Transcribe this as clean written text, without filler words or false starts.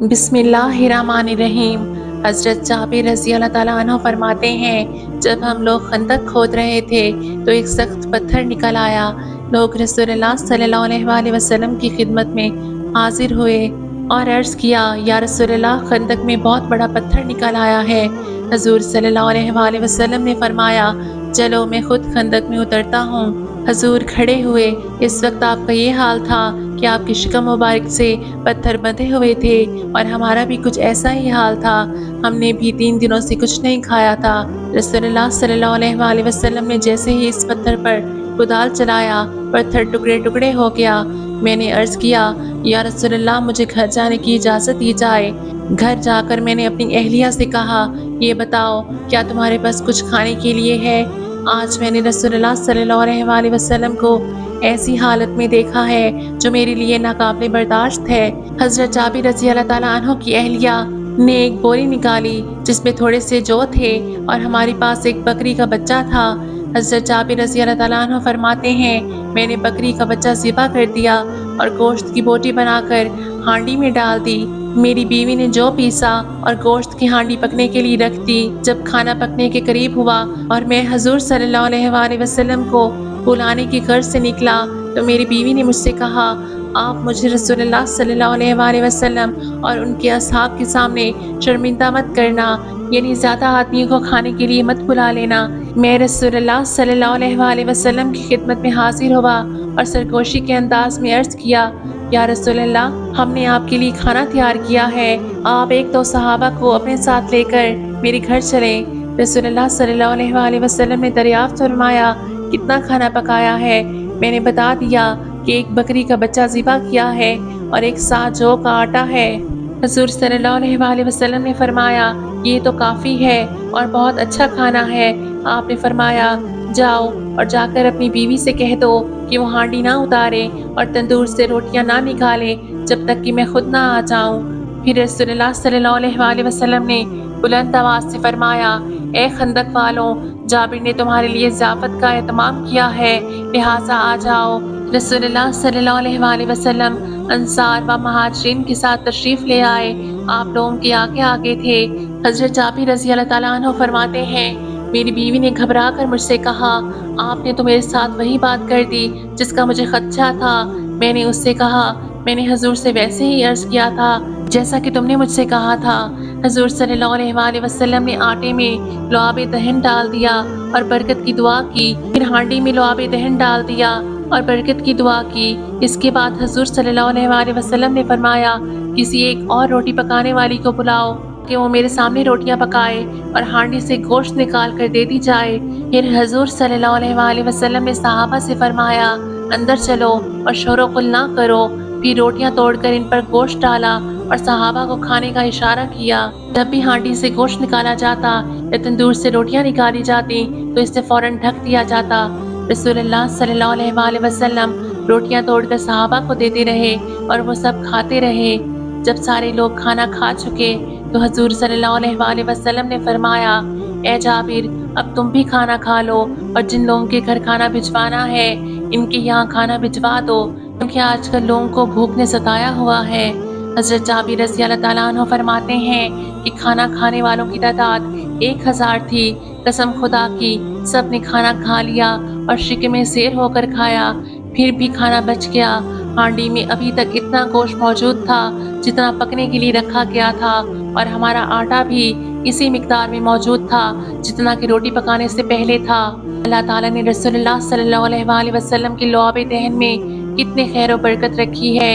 बिस्मिल्लाहिर्रहमानिर्रहीम। हज़रत जाबिर रज़ी अल्लाह ताला अन्हु फरमाते हैं, जब हम लोग खंदक खोद रहे थे तो एक सख्त पत्थर निकल आया। लोग रसूलुल्लाह सल्लल्लाहु अलैहि वसल्लम की खिदमत में हाजिर हुए और अर्ज़ किया, या रसूलल्लाह, खंदक में बहुत बड़ा पत्थर निकल आया है। हजूर सल्लल्लाहु अलैहि वसल्लम ने फरमाया, चलो मैं खुद खंदक में उतरता हूँ। हजूर खड़े हुए। इस वक्त आपका ये हाल था कि आपकी शिकम मुबारक से पत्थर बंधे हुए थे और हमारा भी कुछ ऐसा ही हाल था। हमने भी 3 दिनों से कुछ नहीं खाया था। रसूलुल्लाह सल्लल्लाहु अलैहि वसल्लम ने जैसे ही इस पत्थर पर कुदाल चलाया, पत्थर टुकड़े टुकड़े हो गया। मैंने अर्ज़ किया, या रसूलुल्लाह, मुझे घर जाने की इजाज़त दी जाए। घर जाकर मैंने अपनी अहलिया से कहा, ये बताओ, क्या तुम्हारे पास कुछ खाने के लिए है? आज मैंने रसूलुल्लाह सल्लल्लाहु अलैहि वसल्लम को ऐसी हालत में देखा है जो मेरे लिए नाकाबिले बर्दाश्त है। हज़रत जाबिर रज़ी अल्लाह ताला अन्हु की अहलिया ने एक बोरी निकाली जिसमें थोड़े से जौ थे और हमारे पास एक बकरी का बच्चा था। हज़रत जाबिर रज़ी अल्लाह ताला अन्हु फरमाते हैं, मैंने बकरी का बच्चा ज़िबा कर दिया और गोश्त की बोटी बनाकर हांडी में डाल दी। मेरी बीवी ने जौ पीसा और गोश्त की हांडी पकने के लिए रख दी। जब खाना पकने के करीब हुआ और मैं हजूर सल्लल्लाहु अलैहि वसल्लम को बुलाने की गर्ज से निकला तो मेरी बीवी ने मुझसे कहा, आप मुझे रसूलुल्लाह सल्लल्लाहु अलैहि वसल्लम और उनके असहाब के सामने शर्मिंदा मत करना, यानी ज़्यादा आदमियों को खाने के लिए मत बुला लेना। मैं रसूलुल्लाह सल्लल्लाहु अलैहि वसल्लम की खिदमत में हाजिर हुआ और सरगोशी के अंदाज में अर्ज़ किया, या रसूलुल्लाह, हमने आपके लिए खाना तैयार किया है, आप एक दो सहाबा को अपने साथ लेकर मेरे घर चलें। रसूलुल्लाह सल्लल्लाहु अलैहि वसल्लम ने दरियाफ्त फरमाया, कितना खाना पकाया है? मैंने बता दिया कि एक बकरी का बच्चा ज़िबा किया है और एक सा जौ का आटा है। हजूर सल्लल्लाहु अलैहि वसल्लम ने फरमाया, ये तो काफ़ी है और बहुत अच्छा खाना है। आपने फरमाया, जाओ और जाकर अपनी बीवी से कह दो कि वो हांडी ना उतारे और तंदूर से रोटियां ना निकाले जब तक कि मैं खुद ना आ जाऊं। फिर रसूलुल्लाह सल्लल्लाहु अलैहि वसल्लम ने बुलंद आवाज़ से फरमाया, ए खंदक वालों, जाबिर ने तुम्हारे लिए ज़ियाफ़त का एहतमाम किया है, लिहाजा आ जाओ। रसूलुल्लाह सल्लल्लाहु अलैहि वसल्लम अंसार व महाजरीन के साथ तशरीफ़ ले आए। आप लोगों के आगे आगे थे। हज़रत जाबिर रज़ी अल्लाह ताला अन्हु फरमाते हैं, मेरी बीवी ने घबरा कर मुझसे कहा, आपने तो मेरे साथ वही बात कर दी जिसका मुझे खदशा था। मैंने उससे कहा, मैंने हजूर से वैसे ही अर्ज़ किया था जैसा कि तुमने मुझसे कहा था। हजूर सल्लल्लाहु अलैहि वसल्लम ने आटे में लुआब दहन डाल दिया और बरकत की दुआ की। फिर हांडी में लुआब दहन डाल दिया और बरकत की दुआ की। इसके बाद हजूर सल्लल्लाहु अलैहि वसल्लम ने फरमाया, किसी एक और रोटी पकाने वाली को बुलाओ कि वो मेरे सामने रोटियां पकाए और हांडी से गोश्त निकाल कर दे दी जाए। फिर हजूर सल्लल्लाहु अलैहि वसल्लम ने सहाबा से फरमाया, अंदर चलो और शोर गुल ना करो। फिर रोटियां तोड़कर इन पर गोश्त डाला और सहाबा को खाने का इशारा किया। जब भी हांडी से गोश्त निकाला जाता या तंदूर से रोटियां निकाली जाती तो इसे फौरन ढक दिया जाता। रसूलुल्लाह सल्लल्लाहु अलैहि वसल्लम रोटियां तोड़कर सहाबा को देते रहे और वो सब खाते रहे। जब सारे लोग खाना खा चुके तो हजूर सल्लल्लाहु अलैहि वसल्लम ने फरमाया, ए जाबिर, अब तुम भी खाना खा लो और जिन लोगों के घर खाना भिजवाना है इनके यहाँ खाना भिजवा दो, क्योंकि आजकल लोगों को भूख ने सताया हुआ है। हज़रत जाबिर रज़ी अल्लाह ताला अन्हु फरमाते हैं कि खाना खाने वालों की तादाद 1000 थी। कसम खुदा की, सब ने खाना खा लिया और शिकमे सेर होकर खाया। फिर भी खाना बच गया। हांडी में अभी तक इतना गोश्त मौजूद था जितना पकने के लिए रखा गया था और हमारा आटा भी इसी मिकदार में मौजूद था जितना कि रोटी पकाने से पहले था। अल्लाह ताला ने रसूलुल्लाह सल्लल्लाहु अलैहि वसल्लम के लुआब दहन में कितने खैर और बरकत रखी है।